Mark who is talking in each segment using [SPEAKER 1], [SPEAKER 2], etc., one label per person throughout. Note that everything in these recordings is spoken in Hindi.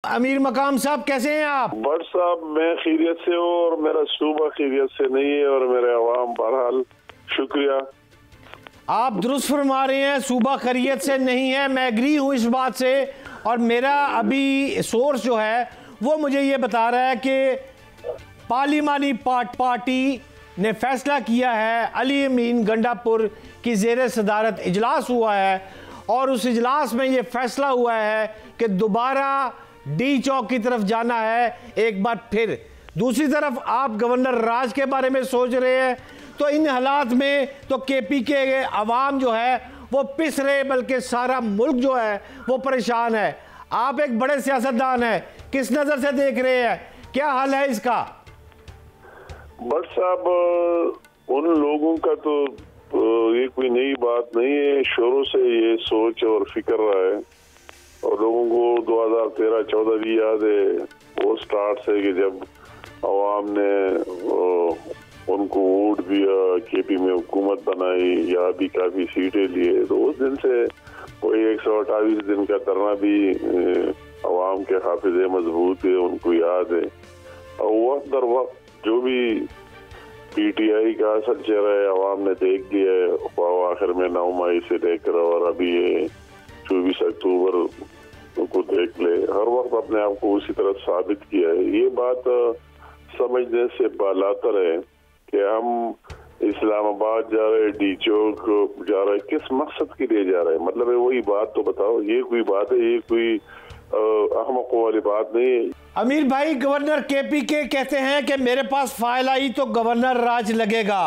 [SPEAKER 1] अमीर मकाम साहब, कैसे हैं आप?
[SPEAKER 2] भट्ट साहब, मैं खैरियत से हूँ और मेरा सूबा खैरियत से नहीं है और मेरे अवाम बहरहाल शुक्रिया।
[SPEAKER 1] आप दुरुस्त फरमा रहे हैं, सूबा खैरियत से नहीं है, मैं एग्री हूँ इस बात से। और मेरा अभी सोर्स जो है वो मुझे ये बता रहा है कि पार्लिमानी पार्टी ने फैसला किया है, अली अमीन गंडापुर की ज़ेर सदारत इजलास हुआ है और उस इजलास में ये फैसला हुआ है कि दोबारा डी चौक की तरफ जाना है एक बार फिर। दूसरी तरफ आप गवर्नर राज के बारे में सोच रहे हैं, तो इन हालात में तो केपी के अवाम जो है वो पिस रहे, बल्कि सारा मुल्क जो है वो परेशान है। आप एक बड़े सियासतदान हैं, किस नज़र से देख रहे हैं, क्या हाल है इसका?
[SPEAKER 2] भट्ट साहब, उन लोगों का तो ये कोई नई बात नहीं है, शुरू से ये सोच और फिक्र रहा है और लोगों को 2013-14 भी याद है वो स्टार्ट से कि जब अवाम ने उनको वोट दिया, केपी में हुकूमत बनाई, या भी काफी सीटें लिए, तो उस दिन से कोई 128 दिन का धरना भी अवाम के हाफिजे मजबूत है, उनको याद है। और वक्त दर वक्त जो भी पीटीआई का असर चेहरा है अवाम ने देख लिया है, आखिर में 9 मई से लेकर और अभी ये 24 अक्टूबर को देख ले, हर वक्त अपने आप को उसी तरह साबित किया है। ये बात समझने से बालातर है कि हम इस्लामाबाद जा रहे, डी चौक जा रहे, किस मकसद के लिए जा रहे हैं? मतलब है वही बात तो बताओ, ये कोई बात है, ये कोई अहमकों वाली बात नहीं है।
[SPEAKER 1] अमीर भाई, गवर्नर केपी के कहते हैं कि मेरे पास फाइल आई तो गवर्नर राज लगेगा।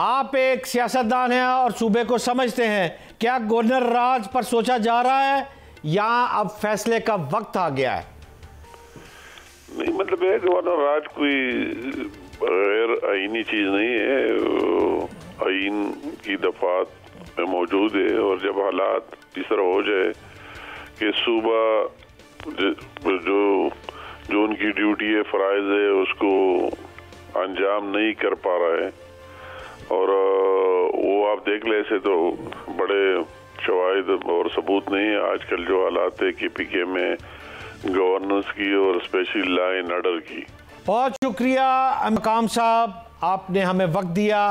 [SPEAKER 1] आप एक सियासतदान हैं और सूबे को समझते हैं, क्या गवर्नर राज पर सोचा जा रहा है या अब फैसले का वक्त आ गया है?
[SPEAKER 2] नहीं, मतलब है गवर्नर राज कोई गैर आईनी चीज नहीं है, आइन की दफात में मौजूद है। और जब हालात इस तरह हो जाए कि सूबा जो उनकी ड्यूटी है, फराइज है, उसको अंजाम नहीं कर पा रहा है, और वो आप देख ले, ऐसे तो बड़े शवाहिद और सबूत नहीं है आजकल जो हालात है केपीके में गवर्नेंस की और स्पेशल लॉ एंड ऑर्डर की।
[SPEAKER 1] बहुत शुक्रिया मकाम साहब, आपने हमें वक्त दिया।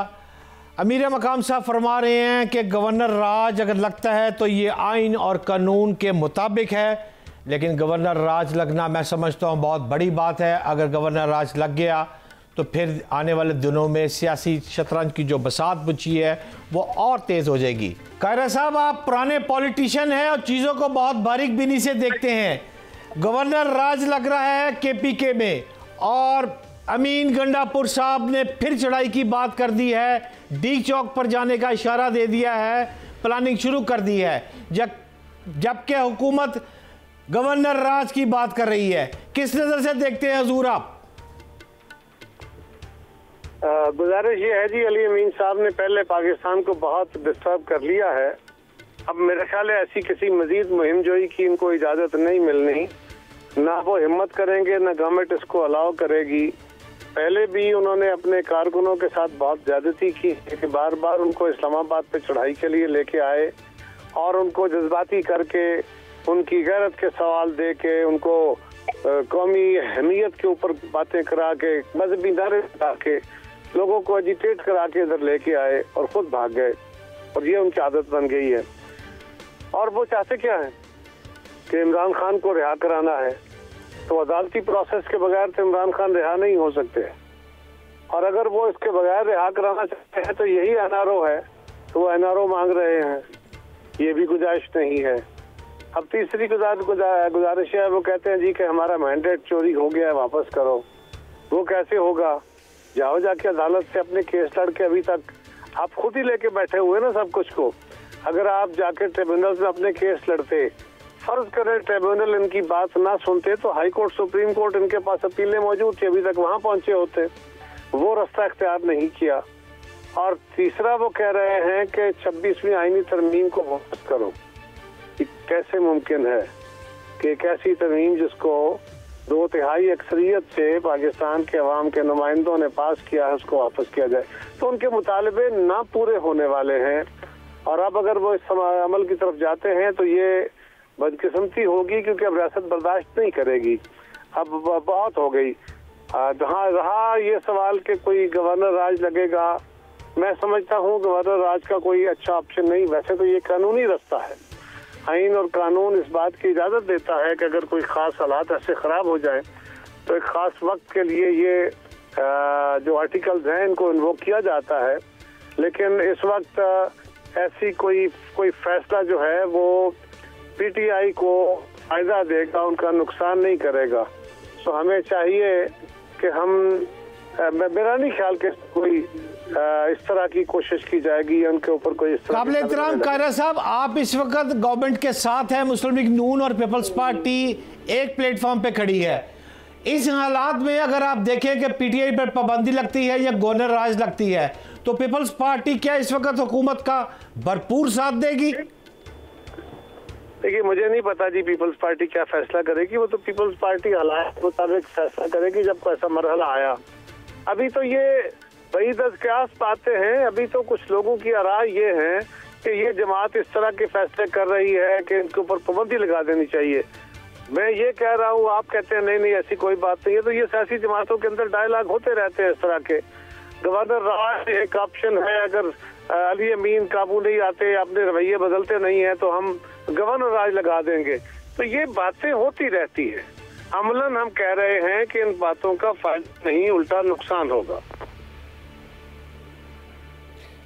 [SPEAKER 1] अमीर मकाम साहब फरमा रहे हैं कि गवर्नर राज अगर लगता है तो ये आइन और कानून के मुताबिक है, लेकिन गवर्नर राज लगना मैं समझता हूँ बहुत बड़ी बात है। अगर गवर्नर राज लग गया तो फिर आने वाले दिनों में सियासी शतरंज की जो बसात बुझी है वो और तेज़ हो जाएगी। कायरा साहब, आप पुराने पॉलिटिशियन हैं और चीज़ों को बहुत बारीक बीनी से देखते हैं। गवर्नर राज लग रहा है केपीके में और अमीन गंडापुर साहब ने फिर चढ़ाई की बात कर दी है, डी चौक पर जाने का इशारा दे दिया है, प्लानिंग शुरू कर दी है, जबकि हुकूमत गवर्नर राज की बात कर रही है। किस नज़र से देखते हैं हजूर आप?
[SPEAKER 3] गुजारिश ये है जी, अली अमीन साहब ने पहले पाकिस्तान को बहुत डिस्टर्ब कर लिया है। अब मेरे ख्याल है ऐसी किसी मजीद मुहिम जोई की इनको इजाज़त नहीं मिलनी, ना वो हिम्मत करेंगे, ना गवर्नमेंट इसको अलाउ करेगी। पहले भी उन्होंने अपने कारकुनों के साथ बहुत ज्यादती की कि बार बार उनको इस्लामाबाद पे चढ़ाई के लिए लेके आए और उनको जज्बाती करके, उनकी गैरत के सवाल दे के, उनको कौमी अहमियत के ऊपर बातें करा के, मजहबी नारे लगा के, लोगों को एजिटेट करा के इधर लेके आए और खुद भाग गए। और ये उनकी आदत बन गई है। और वो चाहते क्या है कि इमरान खान को रिहा कराना है, तो अदालती प्रोसेस के बगैर तो इमरान खान रिहा नहीं हो सकते। और अगर वो इसके बगैर रिहा कराना चाहते हैं तो यही एनआरओ है, तो वो एनआरओ मांग रहे हैं, ये भी गुजारिश नहीं है। अब तीसरी गुजारिश है, वो कहते हैं जी कि हमारा मैंडेट चोरी हो गया है, वापस करो। वो कैसे होगा? जाओ जाके अदालत से अपने केस लड़के, अभी तक आप खुद ही लेके बैठे हुए ना सब कुछ को। अगर आप जाके ट्रिब्यूनल में अपने केस लड़ते, फर्ज करें ट्रिब्यूनल इनकी बात ना सुनते, तो हाई कोर्ट, सुप्रीम कोर्ट, इनके पास अपीलें मौजूद थी, अभी तक वहां पहुंचे होते। वो रास्ता इख्तियार नहीं किया। और तीसरा वो कह रहे हैं कि 26वीं आईनी तरमीम को वापस करो। कैसे मुमकिन है कि एक ऐसी तरमीम जिसको 2/3 अक्सरियत से पाकिस्तान के अवाम के नुमाइंदों ने पास किया है, उसको वापस किया जाए? तो उनके मुतालबे ना पूरे होने वाले हैं। और अब अगर वो इस अमल की तरफ जाते हैं तो ये बदकिस्मती होगी, क्योंकि अब रियासत बर्दाश्त नहीं करेगी। अब बहुत हो गई। जहाँ रहा ये सवाल कि कोई गवर्नर राज लगेगा, मैं समझता हूँ गवर्नर राज का कोई अच्छा ऑप्शन नहीं। वैसे तो ये कानूनी रास्ता है, आइन और कानून इस बात की इजाज़त देता है कि अगर कोई ख़ास हालात ऐसे ख़राब हो जाए तो एक ख़ास वक्त के लिए ये जो आर्टिकल्स हैं इनको इन्वोक किया जाता है। लेकिन इस वक्त ऐसी कोई फैसला जो है वो पीटीआई को फ़ायदा देगा, उनका नुकसान नहीं करेगा। तो हमें चाहिए कि मेरा नहीं ख्याल कि कोई इस तरह की कोशिश की जाएगी या उनके ऊपर कोई
[SPEAKER 1] काबिल एहतराम कायरा साहब, आप इस वक्त गवर्नमेंट के साथ हैं, मुस्लिम लीग नून और पीपल्स पार्टी एक प्लेटफॉर्म पे खड़ी है। इस हालात में अगर आप देखें कि पीटीआई पर पाबंदी लगती है या गवर्नर राज लगती है, तो पीपल्स पार्टी क्या इस वक्त हुकूमत का भरपूर साथ देगी?
[SPEAKER 3] देखिए, मुझे नहीं पता जी पीपल्स पार्टी क्या फैसला करेगी। वो तो पीपल्स पार्टी हालात के मुताबिक फैसला करेगी जब कोई ऐसा मरहला आया। अभी तो ये वही दस बातें हैं। अभी तो कुछ लोगों की राय ये है कि ये जमात इस तरह के फैसले कर रही है कि इनके ऊपर पाबंदी लगा देनी चाहिए। मैं ये कह रहा हूँ, आप कहते हैं नहीं नहीं ऐसी कोई बात नहीं है। तो ये सियासी जमातों के अंदर डायलॉग होते रहते हैं इस तरह के। गवर्नर राज एक ऑप्शन है, अगर अली अमीन काबू नहीं आते, अपने रवैये बदलते नहीं है तो हम गवर्नर राज लगा देंगे। तो ये बातें होती रहती है। अमलन हम कह रहे हैं कि इन बातों का फायदा नहीं, उल्टा नुकसान होगा।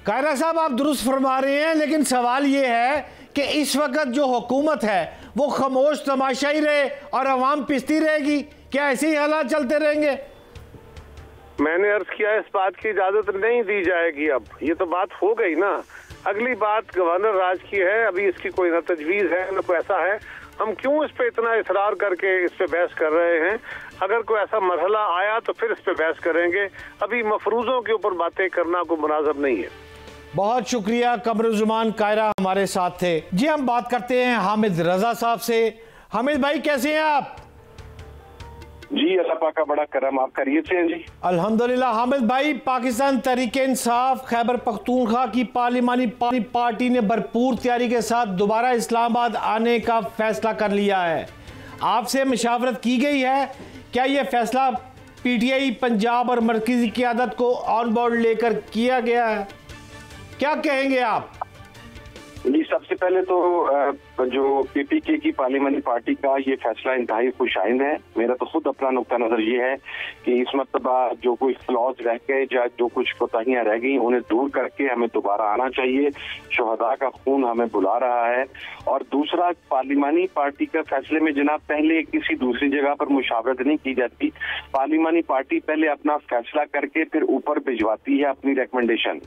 [SPEAKER 1] कायरा साहब, आप दुरुस्त फरमा रहे हैं, लेकिन सवाल ये है कि इस वक्त जो हुकूमत है वो खामोश तमाशाई रहे और अवाम पिसती रहेगी? क्या ऐसे ही हालात चलते रहेंगे?
[SPEAKER 3] मैंने अर्ज किया इस बात की इजाजत नहीं दी जाएगी। अब ये तो बात हो गई ना। अगली बात गवर्नर राज की है। अभी इसकी कोई ना तजवीज है ना कोई ऐसा है। हम क्यों इस पे इतना इसरार करके इस पे बहस कर रहे हैं? अगर कोई ऐसा मरहला आया तो फिर इस पे बहस करेंगे। अभी मफरूजों के ऊपर बातें करना कोई मुनासिब नहीं है।
[SPEAKER 1] बहुत शुक्रिया। कमरुज़्ज़मान कायरा हमारे साथ थे। जी, हम बात करते हैं हामिद रजा साहब से। हामिद भाई, कैसे हैं आप?
[SPEAKER 4] जी, अल्लाह पाक का बड़ा करम। आप खैरियत से हैं जी?
[SPEAKER 1] अल्हम्दुलिल्लाह। हामिद भाई, पाकिस्तान तहरीक इंसाफ खैबर पख्तूनख्वा की पार्लिमानी पार्टी ने भरपूर तैयारी के साथ दोबारा इस्लामाबाद आने का फैसला कर लिया है। आपसे मशावरत की गई है, क्या यह फैसला पीटीआई पंजाब और मरकजी क़यादत को ऑन बोर्ड लेकर किया गया है? क्या कहेंगे आप?
[SPEAKER 4] जी, सबसे पहले तो जो पीपीके की पार्लियामानी पार्टी का ये फैसला इंतहाई खुशाइंद है। मेरा तो खुद अपना नुक्ता नजर ये है कि इस मरतबा जो कोई फ्लॉज रह गए या जो कुछ कोताहियां रह गई उन्हें दूर करके हमें दोबारा आना चाहिए। शुहदा का खून हमें बुला रहा है। और दूसरा, पार्लियामानी पार्टी का फैसले में जनाब पहले किसी दूसरी जगह पर मुशावरत नहीं की जाती। पार्लियामानी पार्टी पहले अपना फैसला करके फिर ऊपर भिजवाती है अपनी रिकमेंडेशन।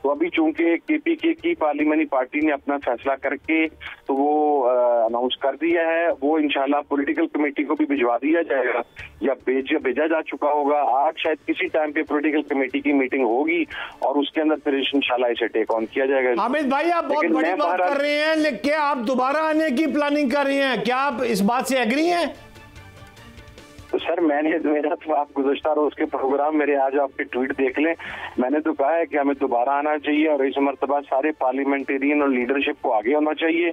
[SPEAKER 4] तो अभी चूंकि पीपीके की पार्लियामानी पार्टी ने अपना फैसला करके तो वो अनाउंस कर दिया है, वो इंशाल्लाह पॉलिटिकल कमेटी को भी भिजवा दिया जाएगा या भेजा जा चुका होगा। आज शायद किसी टाइम पे पॉलिटिकल कमेटी की मीटिंग होगी और उसके अंदर फिर इंशाल्लाह इसे टेक ऑन किया जाएगा।
[SPEAKER 1] हामिद भाई, आप बहुत बड़ी बात कर रहे हैं, लेकिन क्या आप दोबारा आने की प्लानिंग कर रहे हैं? क्या आप इस बात से एग्री हैं?
[SPEAKER 4] तो सर, मेरा तो आप गुज़श्ता रोज के प्रोग्राम मेरे आज आपके ट्वीट देख लें। मैंने तो कहा है कि हमें दोबारा आना चाहिए और इस मरतबा सारे पार्लियामेंटेरियन और लीडरशिप को आगे होना चाहिए।